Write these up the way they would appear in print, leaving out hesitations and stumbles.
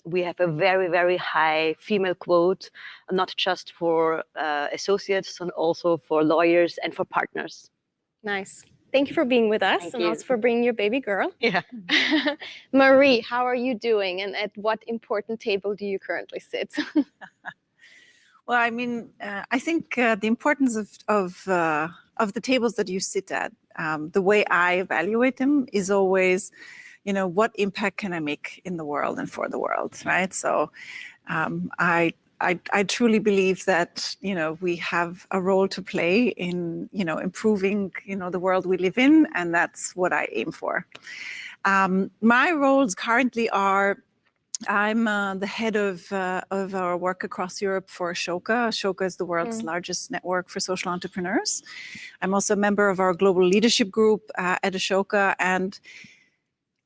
we have a very, very high female quote, not just for associates, and also for lawyers and for partners. Nice. Thank you for being with us. Thank and you. also for bringing your baby girl. Yeah. Marie, how are you doing? And at what important table do you currently sit? Well, I mean, I think the importance of the tables that you sit at, the way I evaluate them is always, what impact can I make in the world and for the world, right? So I truly believe that, we have a role to play in, improving, the world we live in, and that's what I aim for. My roles currently are, I'm the head of our work across Europe for Ashoka. Ashoka is the world's largest network for social entrepreneurs. I'm also a member of our global leadership group at Ashoka, and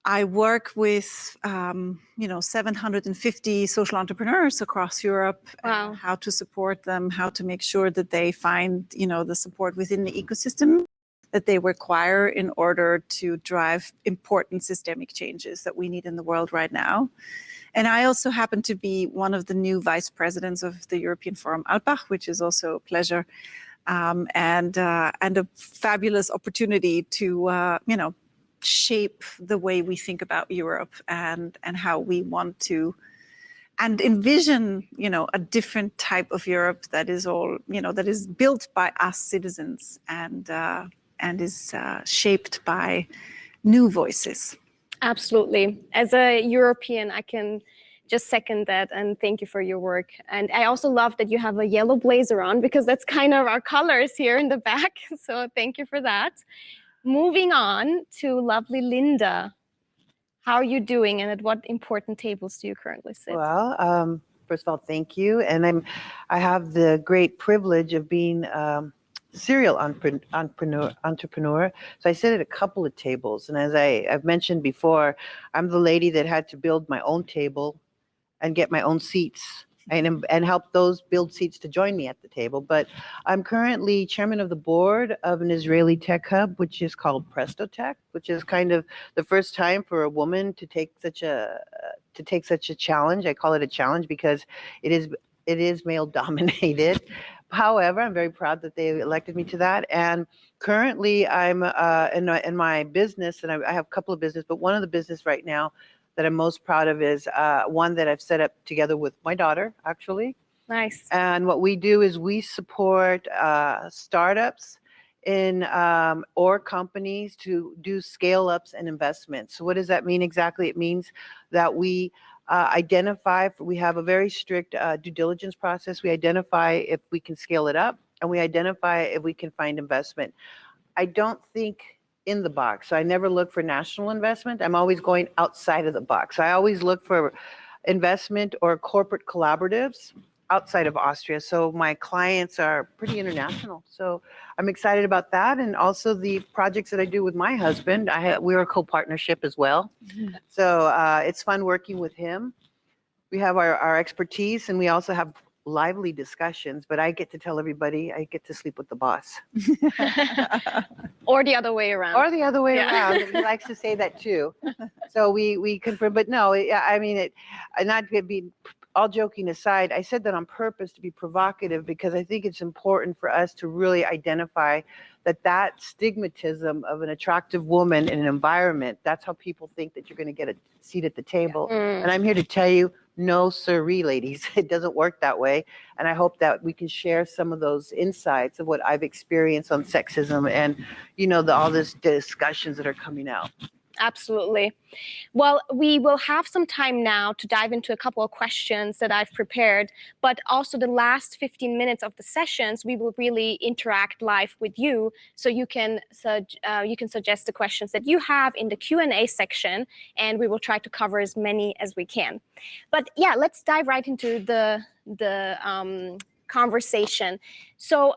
I work with 750 social entrepreneurs across Europe. Wow. How to support them, how to make sure that they find the support within the ecosystem that they require in order to drive important systemic changes that we need in the world right now. And I also happen to be one of the new vice presidents of the European Forum Alpbach, which is also a pleasure and a fabulous opportunity to shape the way we think about Europe and how we want to and envision a different type of Europe that is all that is built by us citizens and is shaped by new voices. Absolutely. As a European, I can just second that, and thank you for your work. And I also love that you have a yellow blazer on, because that's kind of our colors here in the back. So thank you for that. Moving on to lovely Linda. How are you doing, and at what important tables do you currently sit? Well, first of all, thank you. And I have the great privilege of being serial entrepreneur. So I sit at a couple of tables. And as I've mentioned before, I'm the lady that had to build my own table and get my own seats and help those build seats to join me at the table. But I'm currently chairman of the board of an Israeli tech hub, which is called Presto Tech, which is kind of the first time for a woman to take such a challenge. I call it a challenge because it is male dominated. However, I'm very proud that they elected me to that. And currently I'm in my business, and I have a couple of business, but one of the business right now that I'm most proud of is one that I've set up together with my daughter, actually. Nice. And what we do is we support startups or companies to do scale ups and investments. So what does that mean exactly? It means that we we have a very strict due diligence process. We identify if we can scale it up, and we identify if we can find investment. I don't think in the box. So I never look for national investment. I'm always going outside of the box. I always look for investment or corporate collaboratives outside of Austria. So my clients are pretty international. So I'm excited about that. And also the projects that I do with my husband. We're a co-partnership as well. Mm-hmm. So it's fun working with him. We have our expertise, and we also have lively discussions, but I get to tell everybody I get to sleep with the boss. Or the other way around. Or the other way around. He likes to say that too. So we confirm, but no, I mean, not to be all joking aside, I said that on purpose to be provocative, because I think it's important for us to really identify that stigmatism of an attractive woman in an environment, that's how people think that you're going to get a seat at the table. And I'm here to tell you, no siree, ladies, it doesn't work that way. And I hope that we can share some of those insights of what I've experienced on sexism and, all these discussions that are coming out. Absolutely. Well, we will have some time now to dive into a couple of questions that I've prepared, but also the last 15 minutes of the sessions, we will really interact live with you. So you can suggest the questions that you have in the Q&A section, and we will try to cover as many as we can. But yeah, let's dive right into the conversation. So,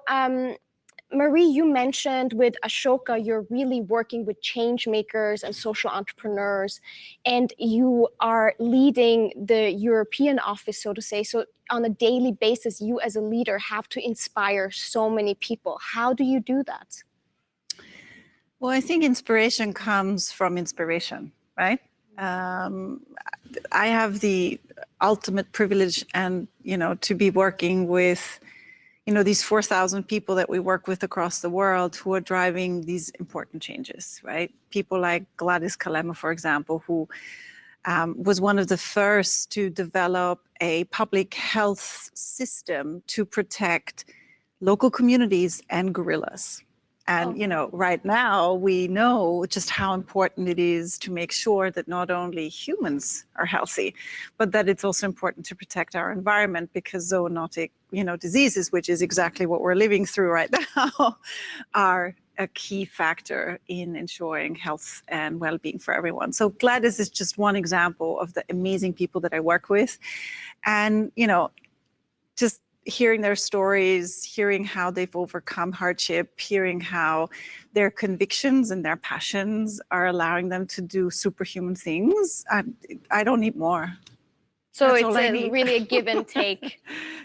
Marie, you mentioned with Ashoka, you're really working with change makers and social entrepreneurs, and you are leading the European office, so to say. So on a daily basis, you as a leader have to inspire so many people. How do you do that? Well, I think inspiration comes from inspiration, right? I have the ultimate privilege and, to be working with, these 4,000 people that we work with across the world who are driving these important changes, right? People like Gladys Kalema, for example, who was one of the first to develop a public health system to protect local communities and gorillas. And, right now we know just how important it is to make sure that not only humans are healthy, but that it's also important to protect our environment, because zoonotic, diseases, which is exactly what we're living through right now, are a key factor in ensuring health and well-being for everyone. So Gladys is just one example of the amazing people that I work with. And, just hearing their stories, hearing how they've overcome hardship, hearing how their convictions and their passions are allowing them to do superhuman things. I don't need more. So That's it's all I need. really a give and take.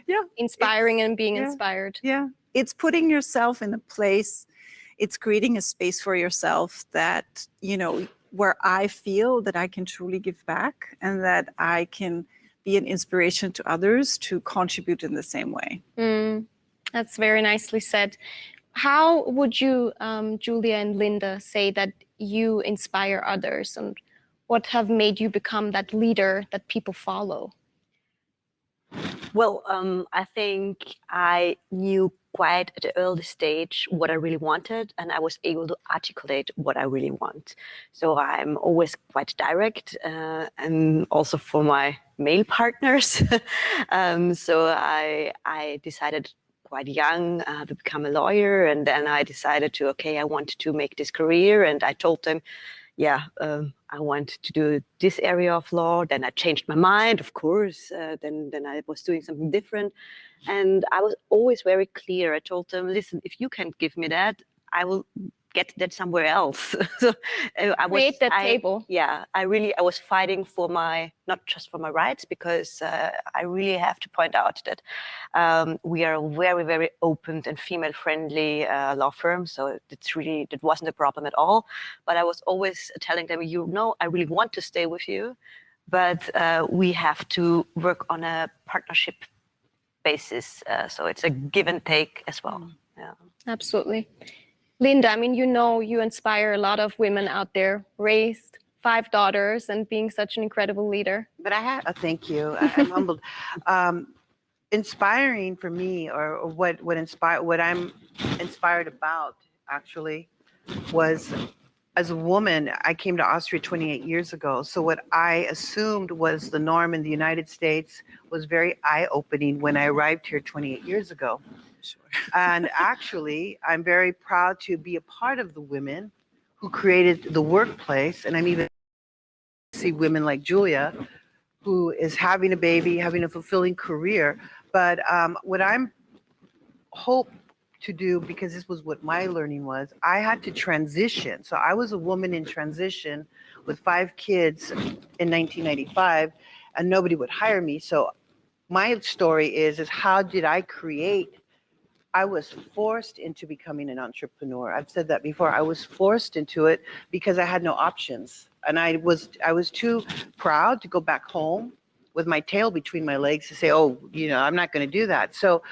Yeah. Inspiring and being yeah. inspired. Yeah. It's putting yourself in a place, it's creating a space for yourself that, where I feel that I can truly give back and that I can be an inspiration to others to contribute in the same way. That's very nicely said. How would you, Julia and Linda, say that you inspire others, and what have made you become that leader that people follow? Well, I think I knew quite at an early stage what I really wanted, and I was able to articulate what I really want. So I'm always quite direct, and also for my male partners. So I decided quite young to become a lawyer, and then I decided I wanted to make this career, and I told them, I want to do this area of law. Then I changed my mind, of course. Then I was doing something different. And I was always very clear. I told them, listen, if you can't give me that, I will get that somewhere else. So Create that table. Yeah, I was fighting for not just for my rights, because I really have to point out that we are a very, very open and female-friendly law firm. So that wasn't a problem at all. But I was always telling them, I really want to stay with you, but we have to work on a partnership basis. So it's a give and take as well. Yeah. Absolutely. Linda, I mean, you inspire a lot of women out there, raised 5 daughters and being such an incredible leader. But thank you. I'm humbled. Inspiring for me, or what I'm inspired about, actually, was, as a woman, I came to Austria 28 years ago. So what I assumed was the norm in the United States was very eye-opening when I arrived here 28 years ago. Sure. And actually, I'm very proud to be a part of the women who created the workplace. And I'm even see women like Julia, who is having a baby, having a fulfilling career. But what I'm hope to do, because this was what my learning was, I had to transition. So I was a woman in transition with 5 kids in 1995, and nobody would hire me. So my story is how did I create? I was forced into becoming an entrepreneur. I've said that before. I was forced into it because I had no options. And I was too proud to go back home with my tail between my legs to say, I'm not going to do that. So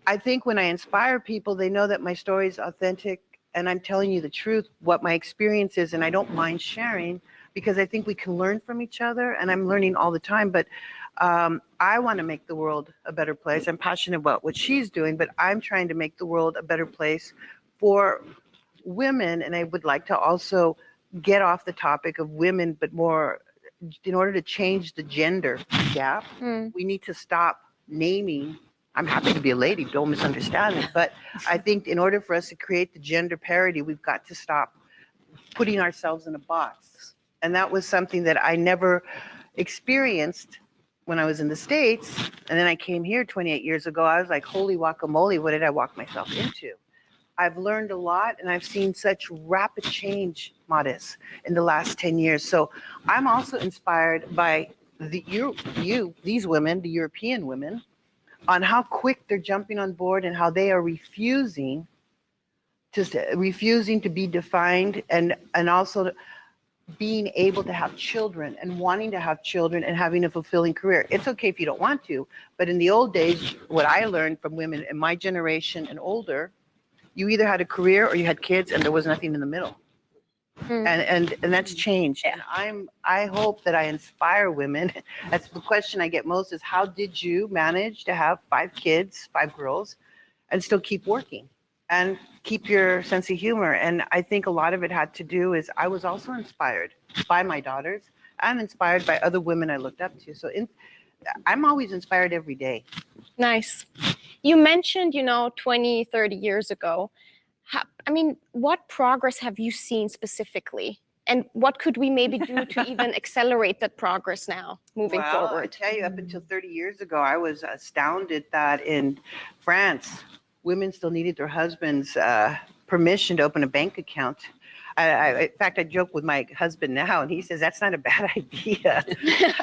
I think when I inspire people, they know that my story is authentic and I'm telling you the truth, what my experience is, and I don't mind sharing because I think we can learn from each other, and I'm learning all the time. But I want to make the world a better place. I'm passionate about what she's doing, but I'm trying to make the world a better place for women. And I would like to also get off the topic of women, but more in order to change the gender gap, we need to stop naming. I'm happy to be a lady, don't misunderstand me. But I think in order for us to create the gender parity, we've got to stop putting ourselves in a box. And that was something that I never experienced when I was in the States. And then I came here 28 years ago. I was like, holy guacamole, what did I walk myself into? I've learned a lot, and I've seen such rapid change, Modis, in the last 10 years. So I'm also inspired by these women, the European women, on how quick they're jumping on board and how they are refusing to be defined, and also being able to have children and wanting to have children and having a fulfilling career. It's okay if you don't want to, but in the old days, what I learned from women in my generation and older, you either had a career or you had kids, and there was nothing in the middle. And that's changed. And I hope that I inspire women. That's the question I get most, is how did you manage to have 5 kids, 5 girls, and still keep working and keep your sense of humor? And I think a lot of it had to do is I was also inspired by my daughters and inspired by other women I looked up to. So I'm always inspired every day. Nice. You mentioned, 20, 30 years ago. What progress have you seen specifically? And what could we maybe do to even accelerate that progress now, moving forward? I tell you, up until 30 years ago, I was astounded that in France, women still needed their husband's permission to open a bank account. In fact, I joke with my husband now, and he says, that's not a bad idea.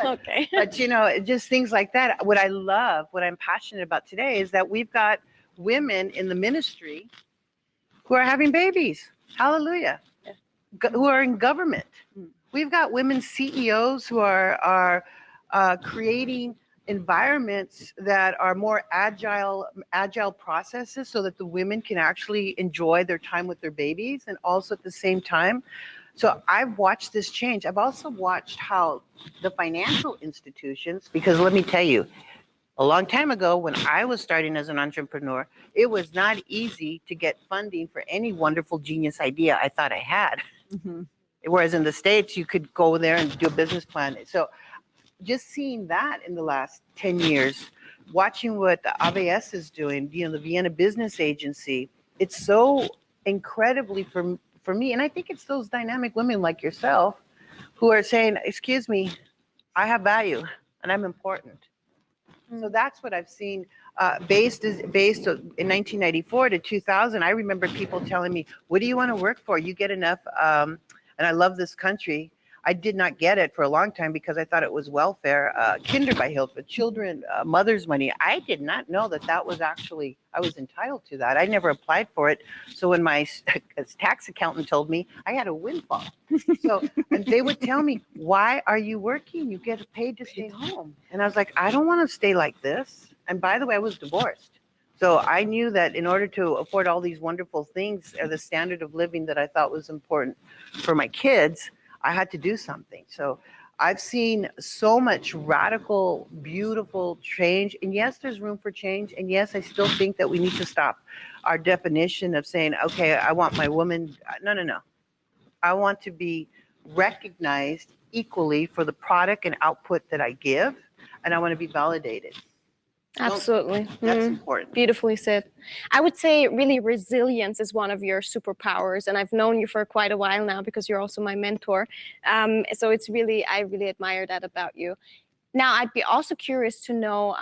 Okay. But, just things like that. What I love, what I'm passionate about today is that we've got women in the ministry who are having babies. Hallelujah. Who are in government. We've got women CEOs who are creating environments that are more agile processes so that the women can actually enjoy their time with their babies, and also at the same time. So I've watched this change. I've also watched how the financial institutions, because let me tell you, a long time ago when I was starting as an entrepreneur, it was not easy to get funding for any wonderful genius idea I thought I had. Mhm. Whereas in the States, you could go there and do a business plan. So just seeing that in the last 10 years, watching what the ABS is doing, the Vienna Business Agency, it's so incredibly for me. And I think it's those dynamic women like yourself who are saying, excuse me, I have value and I'm important. So that's what I've seen. Based in 1994 to 2000, I remember people telling me, what do you want to work for? You get enough, and I love this country. I did not get it for a long time because I thought it was welfare, Kinderbeihilt for children, mother's money. I did not know that was actually, I was entitled to that. I never applied for it. So when my tax accountant told me, I had a windfall. So, and they would tell me, why are you working? You get paid to stay home. And I was like, I don't want to stay like this. And by the way, I was divorced. So I knew that in order to afford all these wonderful things, or the standard of living that I thought was important for my kids, I had to do something. So I've seen so much radical, beautiful change. And yes, there's room for change. And yes, I still think that we need to stop our definition of saying, okay, I want my woman. No. I want to be recognized equally for the product and output that I give. And I want to be validated. Absolutely. That's important. Beautifully said. I would say really resilience is one of your superpowers, and I've known you for quite a while now because you're also my mentor. So it's really, I really admire that about you. Now, I'd be also curious to know,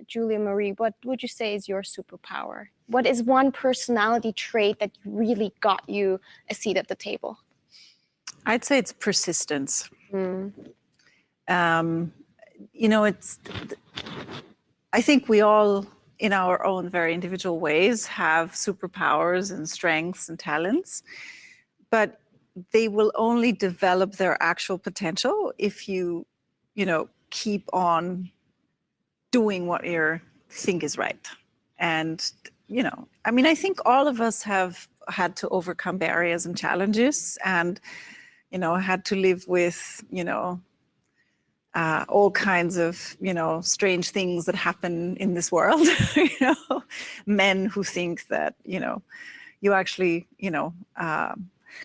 Julia Marie, what would you say is your superpower? What is one personality trait that really got you a seat at the table? I'd say it's persistence. I think we all, in our own very individual ways, have superpowers and strengths and talents, but they will only develop their actual potential if you keep on doing what you think is right. And, I think all of us have had to overcome barriers and challenges and, had to live with, all kinds of, strange things that happen in this world, men who think that, you actually,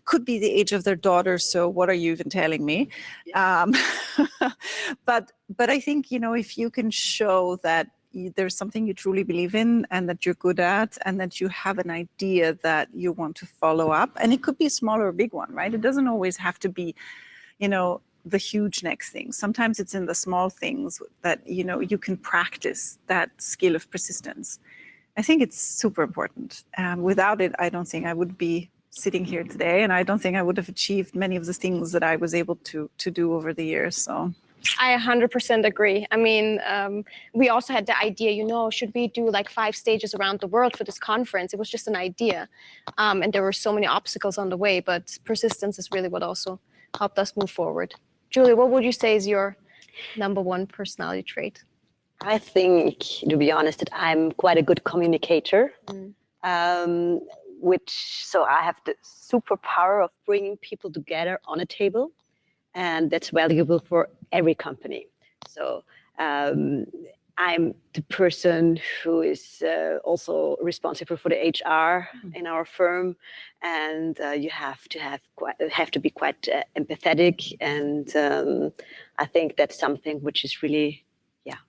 could be the age of their daughter. So what are you even telling me? But I think, if you can show that there's something you truly believe in and that you're good at and that you have an idea that you want to follow up, and it could be a small or a big one, right? It doesn't always have to be, the huge next thing. Sometimes it's in the small things that, you can practice that skill of persistence. I think it's super important. Without it, I don't think I would be sitting here today, and I don't think I would have achieved many of the things that I was able to do over the years. So I 100% agree. We also had the idea, should we do like 5 stages around the world for this conference? It was just an idea. And there were so many obstacles on the way, but persistence is really what also helped us move forward. Julia, what would you say is your number one personality trait? I think, to be honest, that I'm quite a good communicator. So I have the superpower of bringing people together on a table, and that's valuable for every company. So I'm the person who is also responsible for the HR in our firm, and you have to be quite empathetic, and I think that's something which is really,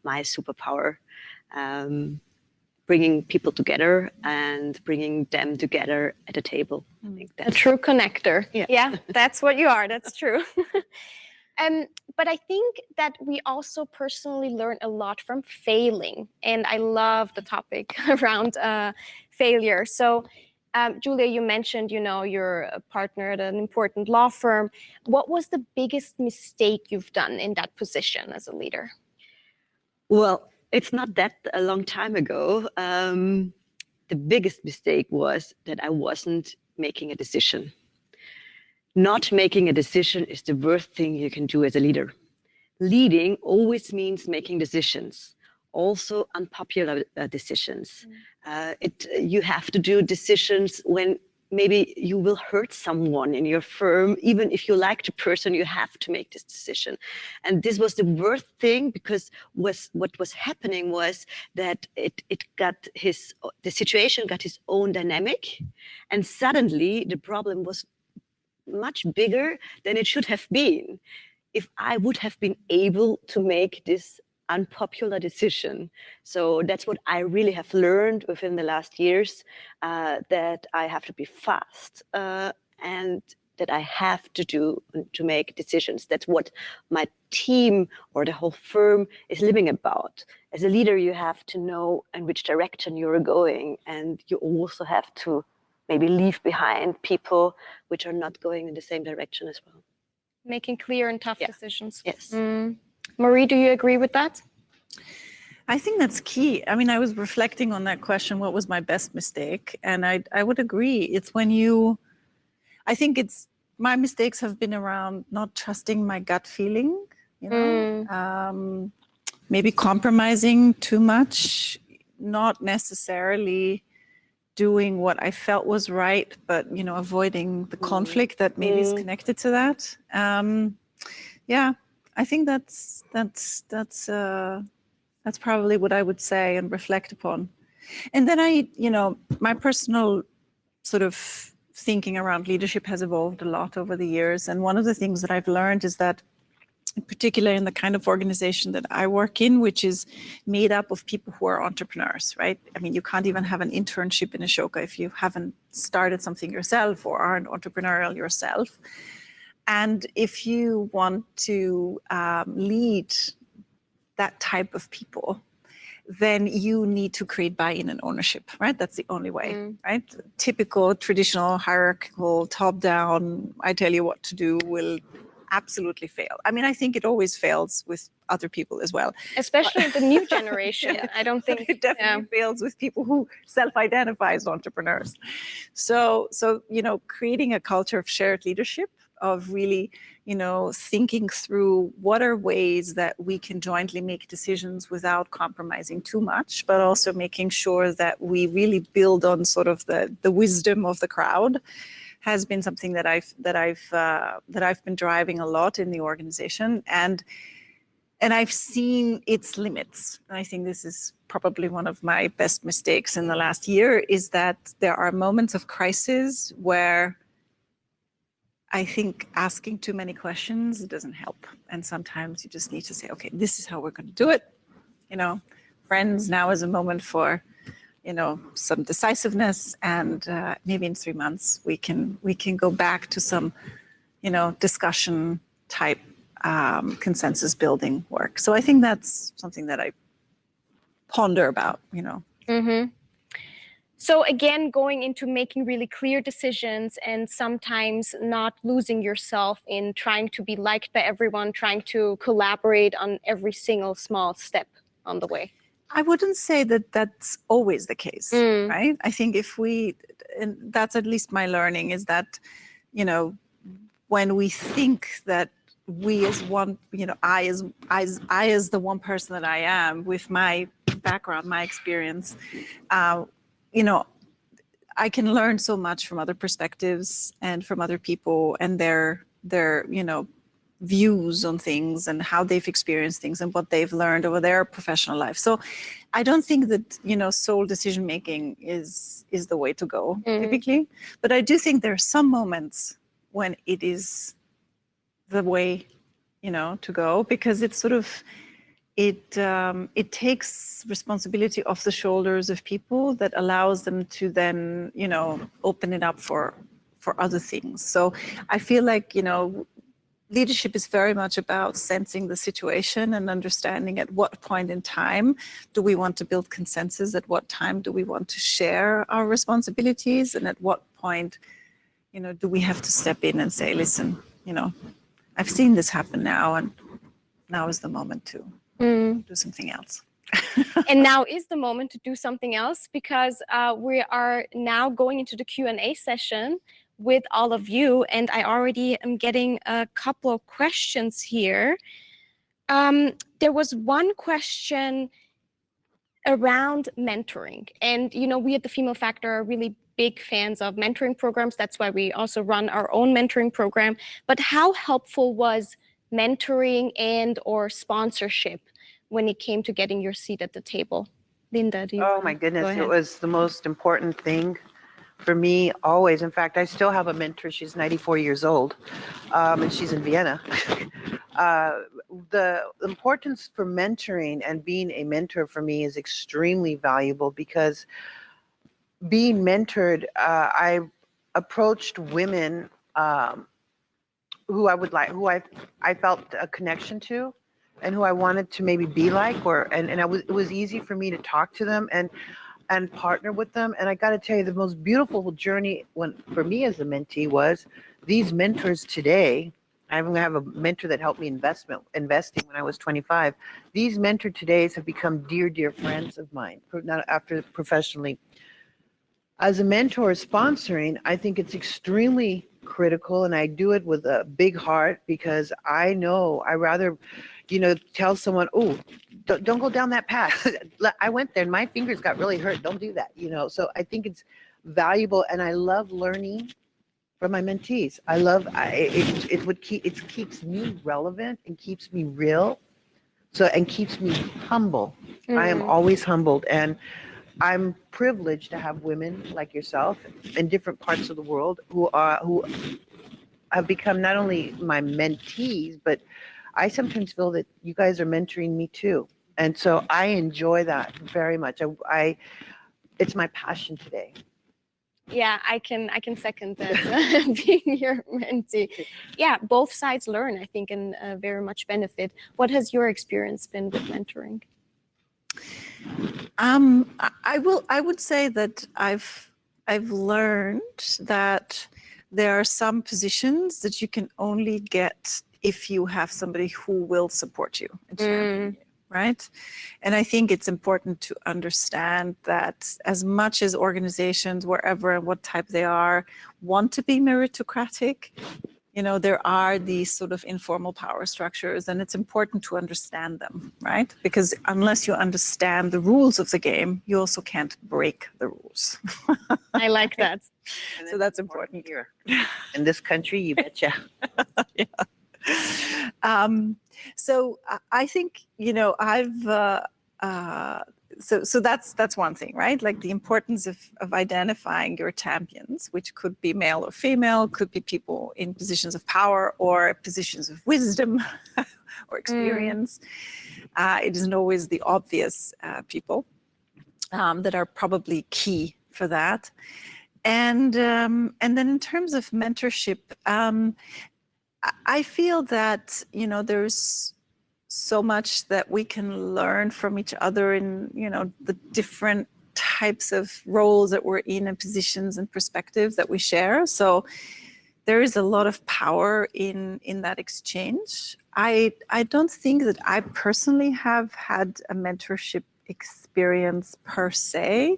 my superpower. Bringing people together and bringing them together at a table. I think A true connector. Yeah. Yeah, that's what you are. That's true. But I think that we also personally learn a lot from failing. And I love the topic around failure. So, Julia, you mentioned, you're a partner at an important law firm. What was the biggest mistake you've done in that position as a leader? Well, it's not that a long time ago. The biggest mistake was that I wasn't making a decision. Not making a decision is the worst thing you can do as a leader. Leading always means making decisions, also unpopular decisions. You have to do decisions when maybe you will hurt someone in your firm. Even if you like the person, you have to make this decision. And this was the worst thing, because what was happening was that the situation got its own dynamic, and suddenly the problem was much bigger than it should have been if I would have been able to make this unpopular decision. So that's what I really have learned within the last years, that I have to be fast and that I have to make decisions. That's what my team or the whole firm is living about. As a leader, you have to know in which direction you're going, and you also have to maybe leave behind people which are not going in the same direction as well. Making clear and tough decisions. Yes. Marie, do you agree with that? I think that's key. I mean, I was reflecting on that question, what was my best mistake? And I would agree. It's when my mistakes have been around not trusting my gut feeling, maybe compromising too much, not necessarily doing what I felt was right, but avoiding the conflict that maybe is connected to that. I think that's probably what I would say and reflect upon. And then my personal sort of thinking around leadership has evolved a lot over the years. And one of the things that I've learned is that, in particular in the kind of organization that I work in, which is made up of people who are entrepreneurs, right? I mean, you can't even have an internship in Ashoka if you haven't started something yourself or aren't entrepreneurial yourself. And if you want to lead that type of people, then you need to create buy-in and ownership, right? That's the only way, right? Typical, traditional, hierarchical, top-down, I tell you what to do will absolutely fail. I mean, I think it always fails with other people as well. Especially the new generation. I don't think it definitely fails with people who self-identify as entrepreneurs. So creating a culture of shared leadership, of really, thinking through what are ways that we can jointly make decisions without compromising too much, but also making sure that we really build on sort of the wisdom of the crowd, has been something that I've been driving a lot in the organization, and I've seen its limits. I think this is probably one of my best mistakes in the last year, is that there are moments of crisis where I think asking too many questions doesn't help. And sometimes you just need to say, okay, this is how we're going to do it. Friends, now is a moment for some decisiveness, and maybe in 3 months we can go back to some discussion type consensus building work. So I think that's something that I ponder about. So again, going into making really clear decisions, and sometimes not losing yourself in trying to be liked by everyone, trying to collaborate on every single small step on the way. I wouldn't say that that's always the case, right? I think and that's at least my learning, is that, when we think that we as one, I as the one person that I am with my background, my experience, I can learn so much from other perspectives and from other people and their views on things and how they've experienced things and what they've learned over their professional life. So I don't think that, sole decision making is the way to go typically, but I do think there are some moments when it is the way, to go, because it's sort of, it takes responsibility off the shoulders of people that allows them to then, open it up for other things. So I feel like, leadership is very much about sensing the situation and understanding at what point in time do we want to build consensus, at what time do we want to share our responsibilities, and at what point, do we have to step in and say, listen, I've seen this happen now, and now is the moment to do something else. And now is the moment to do something else, because we are now going into the Q&A session with all of you, and I already am getting a couple of questions here. There was one question around mentoring, and we at the Female Factor are really big fans of mentoring programs. That's why we also run our own mentoring program. But how helpful was mentoring and or sponsorship when it came to getting your seat at the table? Linda, do you Oh my go goodness, ahead? it was the most important thing for me always. In fact, I still have a mentor. She's 94 years old, and she's in Vienna. The importance for mentoring and being a mentor for me is extremely valuable, because being mentored, I approached women who I felt a connection to, and who I wanted to maybe be like, it was easy for me to talk to them and partner with them. And I got to tell you, the most beautiful journey for me as a mentee was these mentors today. I have a mentor that helped me investing when I was 25. These mentor todays have become dear, dear friends of mine, not after professionally. As a mentor sponsoring, I think it's extremely critical, and I do it with a big heart, because I know I rather, tell someone, oh, don't go down that path. I went there and my fingers got really hurt. Don't do that, So I think it's valuable, and I love learning from my mentees. It keeps me relevant and keeps me real, and keeps me humble. I am always humbled, and I'm privileged to have women like yourself in different parts of the world who have become not only my mentees, but I sometimes feel that you guys are mentoring me too. And so I enjoy that very much. It's my passion today. Yeah, I can second that. Being your mentee. Yeah, both sides learn, I think, and very much benefit. What has your experience been with mentoring? I would say that I've learned that there are some positions that you can only get if you have somebody who will support you and champion you, right? And I think it's important to understand that as much as organizations, wherever and what type they are, want to be meritocratic, there are these sort of informal power structures, and it's important to understand them, right? Because unless you understand the rules of the game, you also can't break the rules. I like that. So that's important here. In this country, you betcha. Yeah. So I think, so that's one thing, right? Like the importance of identifying your champions, which could be male or female, could be people in positions of power or positions of wisdom or experience. It isn't always the obvious people that are probably key for that. And then in terms of mentorship, I feel that, there's so much that we can learn from each other in, the different types of roles that we're in and positions and perspectives that we share. So there is a lot of power in that exchange. I don't think that I personally have had a mentorship experience per se,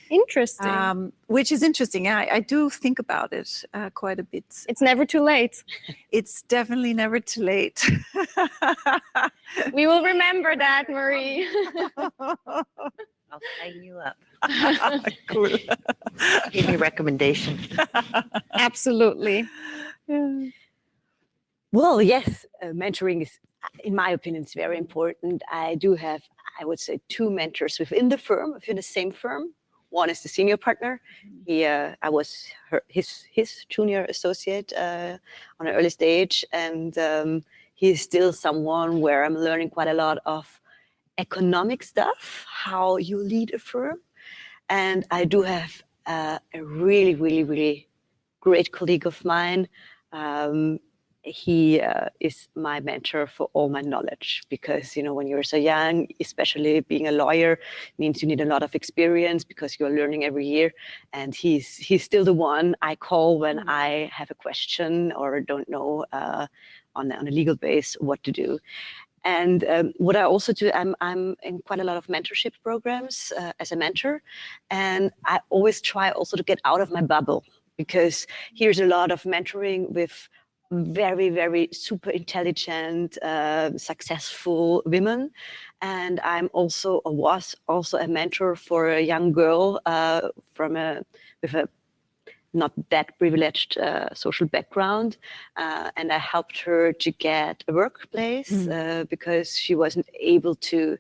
Interesting. which is interesting. I do think about it quite a bit. It's never too late. It's definitely never too late. We will remember that, Marie. I'll sign you up. Cool. Give me a recommendation. Absolutely. Well, yes, mentoring is, in my opinion, is very important. I do have, I would say, two mentors within the firm, within the same firm. One is the senior partner. I was his junior associate on an early stage, and he is still someone where I'm learning quite a lot of economic stuff, how you lead a firm. And I do have a really, really, really great colleague of mine. He is my mentor for all my knowledge, because when you're so young, especially being a lawyer, means you need a lot of experience because you're learning every year. And he's still the one I call when I have a question or don't know on a legal base what to do. And what I also do, I'm in quite a lot of mentorship programs as a mentor, and I always try also to get out of my bubble, because here's a lot of mentoring with very, very super intelligent, successful women. And was also a mentor for a young girl with a not that privileged social background. And I helped her to get a workplace because she wasn't able to,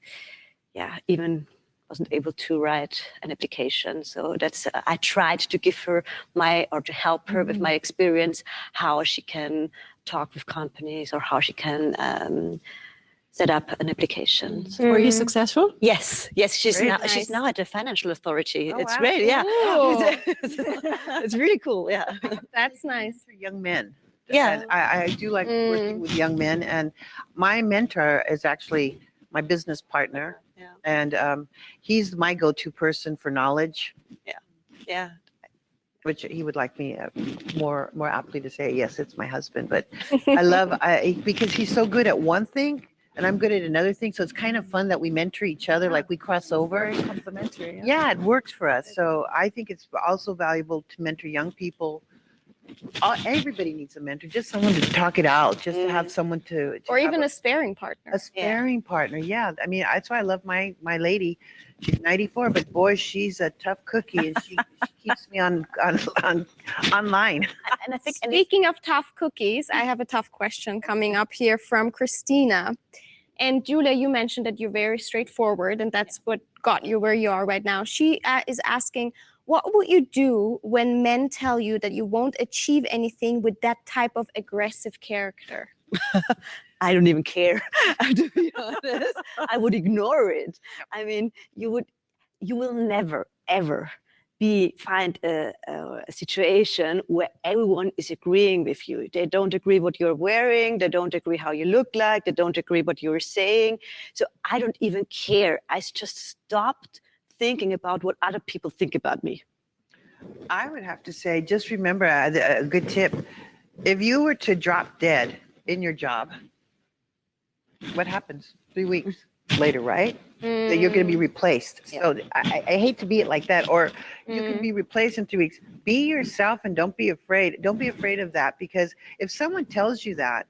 wasn't able to write an application. So that's I tried to give her to help her with my experience, how she can talk with companies or how she can set up an application. Were you successful? Yes, she's Great. now at the financial authority. Oh, It's wow. great, yeah. Ooh. It's really cool, yeah. That's nice. For young men. Yeah. And I do like working with young men. And my mentor is actually my business partner. Yeah. And he's my go-to person for knowledge, Yeah. which he would like me more aptly to say, yes, it's my husband. But because he's so good at one thing and I'm good at another thing. So it's kind of fun that we mentor each other, like we cross over. Very complimentary. Yeah, it works for us. So I think it's also valuable to mentor young people. Everybody needs a mentor, just someone to talk it out, just to have someone to Or have even a sparing partner. a sparing partner. Yeah, I mean, that's why I love my lady. She's 94, but boy, she's a tough cookie, and she keeps me on online. And I think Speaking of tough cookies, I have a tough question coming up here from Christina. And Julia, you mentioned that you're very straightforward, and that's what got you where you are right now. She is asking, what would you do when men tell you that you won't achieve anything with that type of aggressive character? I don't even care, to be honest. I would ignore it. I mean, you will never, ever find a situation where everyone is agreeing with you. They don't agree what you're wearing. They don't agree how you look like. They don't agree what you're saying. So I don't even care. I just stopped thinking about what other people think about me. I would have to say, just remember a good tip. If you were to drop dead in your job, what happens? 3 weeks later, right? That you're going to be replaced. So I hate to be it like that. Or you can be replaced in 3 weeks. Be yourself and don't be afraid. Don't be afraid of that, because if someone tells you that,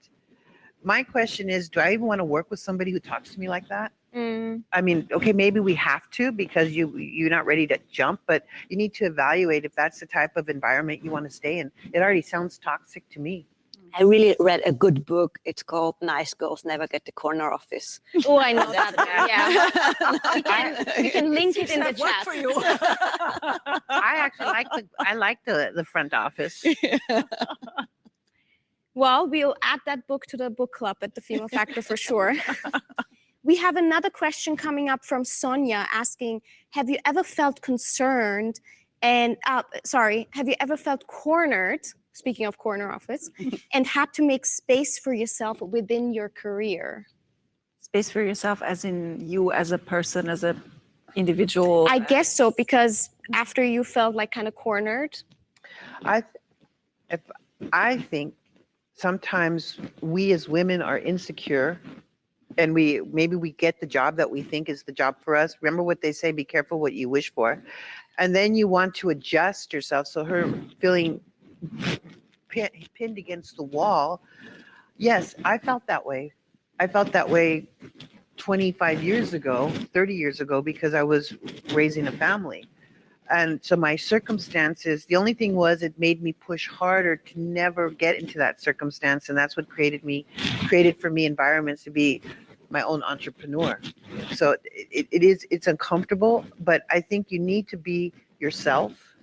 my question is, do I even want to work with somebody who talks to me like that? I mean, okay, maybe we have to because you're not ready to jump, but you need to evaluate if that's the type of environment you want to stay in. It already sounds toxic to me. I really read a good book. It's called Nice Girls Never Get the Corner Office. Oh, I know that. Yeah. We can link it in the chat. For you. I actually like the front office. Well, we'll add that book to the book club at the Female Factor for sure. We have another question coming up from Sonia asking, have you ever felt concerned and, have you ever felt cornered, speaking of corner office, and had to make space for yourself within your career? Space for yourself as in you as a person, as an individual? I guess so, because after you felt like kind of cornered. I think sometimes we as women are insecure and maybe we get the job that we think is the job for us. Remember what they say, be careful what you wish for. And then you want to adjust yourself. So her feeling pinned against the wall. Yes, I felt that way. I felt that way 25 years ago, 30 years ago, because I was raising a family. And so my circumstances, the only thing was it made me push harder to never get into that circumstance. And that's what created for me environments to be my own entrepreneur. So it's uncomfortable, but I think you need to be yourself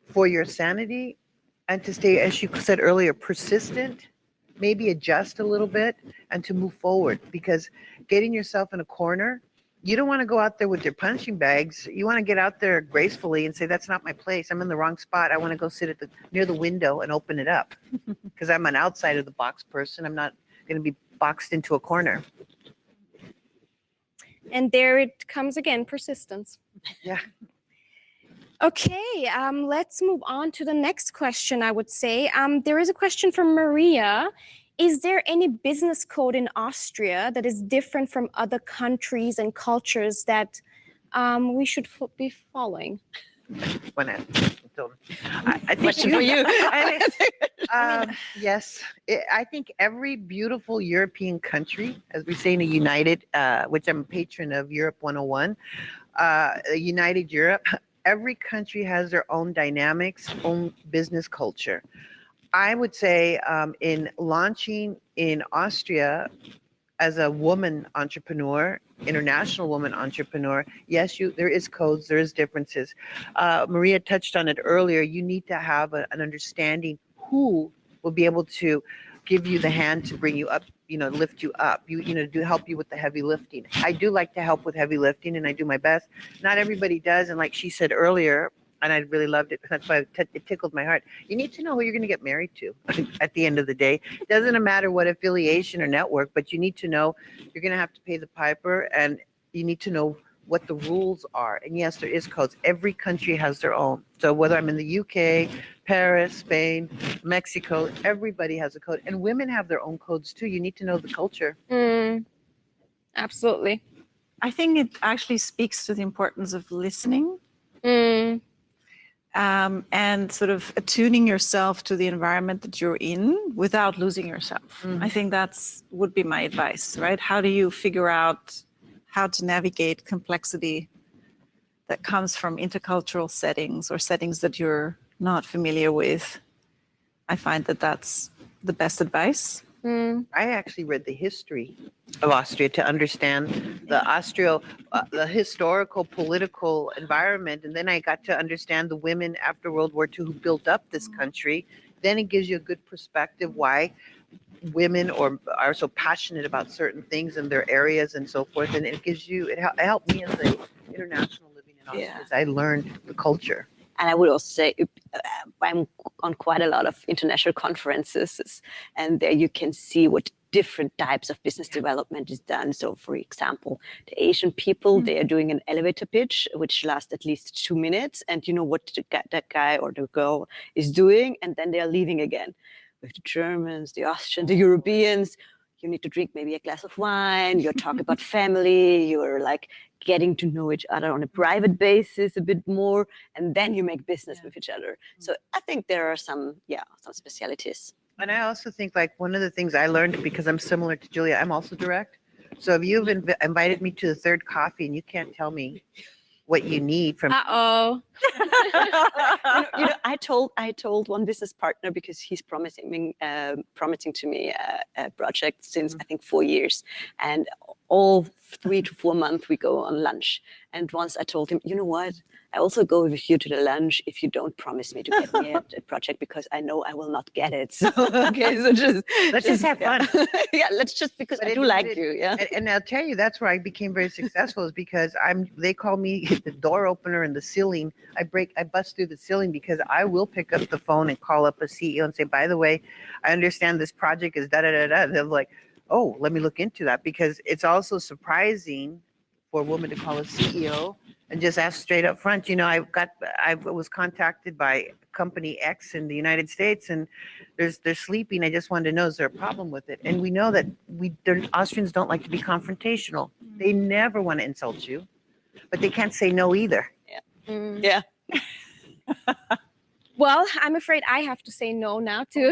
for your sanity and to stay, as you said earlier, persistent, maybe adjust a little bit and to move forward, because getting yourself in a corner, you don't want to go out there with your punching bags. You want to get out there gracefully and say, that's not my place. I'm in the wrong spot. I want to go sit near the window and open it up because I'm an outside of the box person. I'm not going to be boxed into a corner. And there it comes again, persistence. Yeah. Okay, let's move on to the next question, I would say. There is a question from Maria. Is there any business code in Austria that is different from other countries and cultures that we should be following? I think for you. Yes, I think every beautiful European country, as we say in a united, which I'm a patron of Europe 101, United Europe, every country has their own dynamics, own business culture. I would say in launching in Austria as a woman entrepreneur, international woman entrepreneur, yes, there is codes, there is differences. Maria touched on it earlier. You need to have an understanding who will be able to give you the hand to bring you up, lift you up, do help you with the heavy lifting. I do like to help with heavy lifting, and I do my best. Not everybody does, and like she said earlier, and I really loved it. That's why it tickled my heart. You need to know who you're going to get married to at the end of the day. It doesn't matter what affiliation or network, but you need to know you're going to have to pay the piper, and you need to know what the rules are. And yes, there is codes. Every country has their own. So whether I'm in the UK, Paris, Spain, Mexico, everybody has a code. And women have their own codes too. You need to know the culture. Absolutely. I think it actually speaks to the importance of listening. And sort of attuning yourself to the environment that you're in without losing yourself. Mm-hmm. I think would be my advice, right? How do you figure out how to navigate complexity that comes from intercultural settings or settings that you're not familiar with? I find that that's the best advice. I actually read the history of Austria to understand the historical political environment, and then I got to understand the women after World War II who built up this country. Then it gives you a good perspective why women are so passionate about certain things in their areas and so forth, and it helped me as an international living in Austria. I learned the culture. And I would also say I'm on quite a lot of international conferences, and there you can see what different types of business development is done. So, for example, the Asian people, they are doing an elevator pitch, which lasts at least 2 minutes, and you know what that guy or the girl is doing, and then they are leaving again. With the Germans, the Austrians, the Europeans, you need to drink maybe a glass of wine, you're talking about family, you're like getting to know each other on a private basis a bit more, and then you make business with each other. So I think there are some specialities. And I also think like one of the things I learned, because I'm similar to Julia, I'm also direct. So if you've invited me to the third coffee and you can't tell me what you need from I told one business partner, because he's promising to me a project since I think 4 years, and all 3 to 4 months we go on lunch. And once I told him, you know what, I also go with you to the lunch if you don't promise me to get me a project, because I know I will not get it. So okay, so let's just have fun. Let's just, because I do like you. Yeah. And I'll tell you, that's where I became very successful, is because they call me the door opener in the ceiling. I bust through the ceiling, because I will pick up the phone and call up a CEO and say, by the way, I understand this project is da da da da. They're like, oh, let me look into that, because it's also surprising for a woman to call a CEO and just ask straight up front. I was contacted by company X in the United States, and they're sleeping. I just wanted to know, is there a problem with it? And we know that Austrians don't like to be confrontational. They never want to insult you, but they can't say no either. Mm. Yeah. Well, I'm afraid I have to say no now to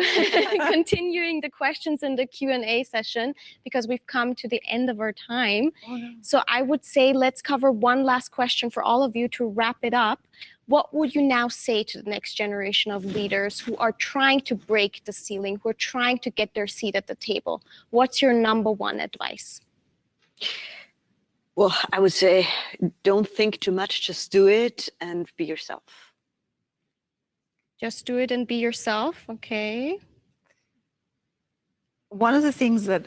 continuing the questions in the Q&A session because we've come to the end of our time. Oh, no. So I would say let's cover one last question for all of you to wrap it up. What would you now say to the next generation of leaders who are trying to break the ceiling, who are trying to get their seat at the table? What's your number one advice? Well, I would say don't think too much, just do it and be yourself. Just do it and be yourself, okay? One of the things that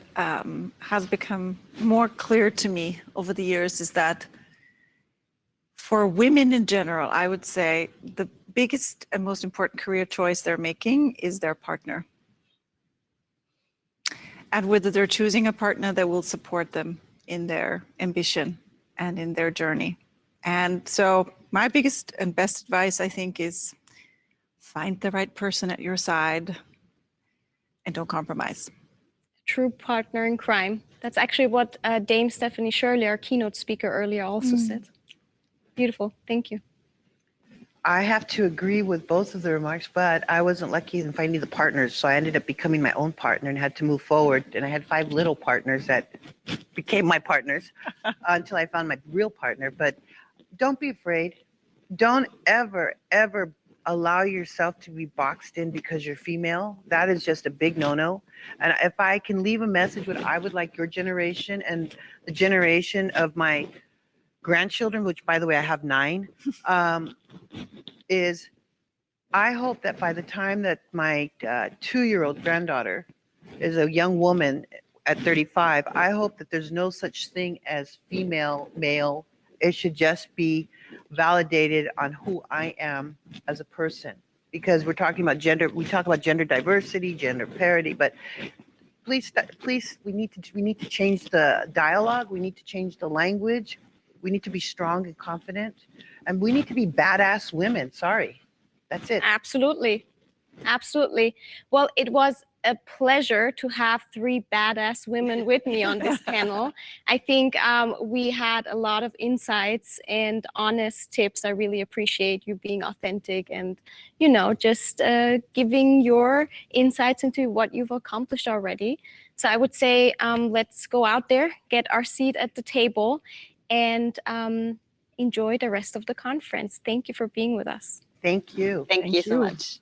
has become more clear to me over the years is that for women in general, I would say the biggest and most important career choice they're making is their partner. And whether they're choosing a partner that will support them in their ambition and in their journey. And so my biggest and best advice, I think, is find the right person at your side and don't compromise. True partner in crime. That's actually what Dame Stephanie Shirley, our keynote speaker earlier, also said. Beautiful. Thank you. I have to agree with both of the remarks, but I wasn't lucky in finding the partners, so I ended up becoming my own partner and had to move forward. And I had 5 little partners that became my partners until I found my real partner. But don't be afraid. Don't ever, ever allow yourself to be boxed in because you're female. That is just a big no-no. And if I can leave a message, what I would like your generation and the generation of my grandchildren, which by the way I have 9, is I hope that by the time that my 2-year-old granddaughter is a young woman at 35, I hope that there's no such thing as female, male. It should just be validated on who I am as a person, because we're talking about gender. We talk about gender diversity, gender parity, but please, we need to change the dialogue. We need to change the language. We need to be strong and confident, and we need to be badass women. Sorry, that's it. Absolutely. Absolutely. Well, it was a pleasure to have 3 badass women with me on this panel. I think we had a lot of insights and honest tips. I really appreciate you being authentic and, just giving your insights into what you've accomplished already. So I would say let's go out there, get our seat at the table, and enjoy the rest of the conference. Thank you for being with us. Thank you. Thank you so much.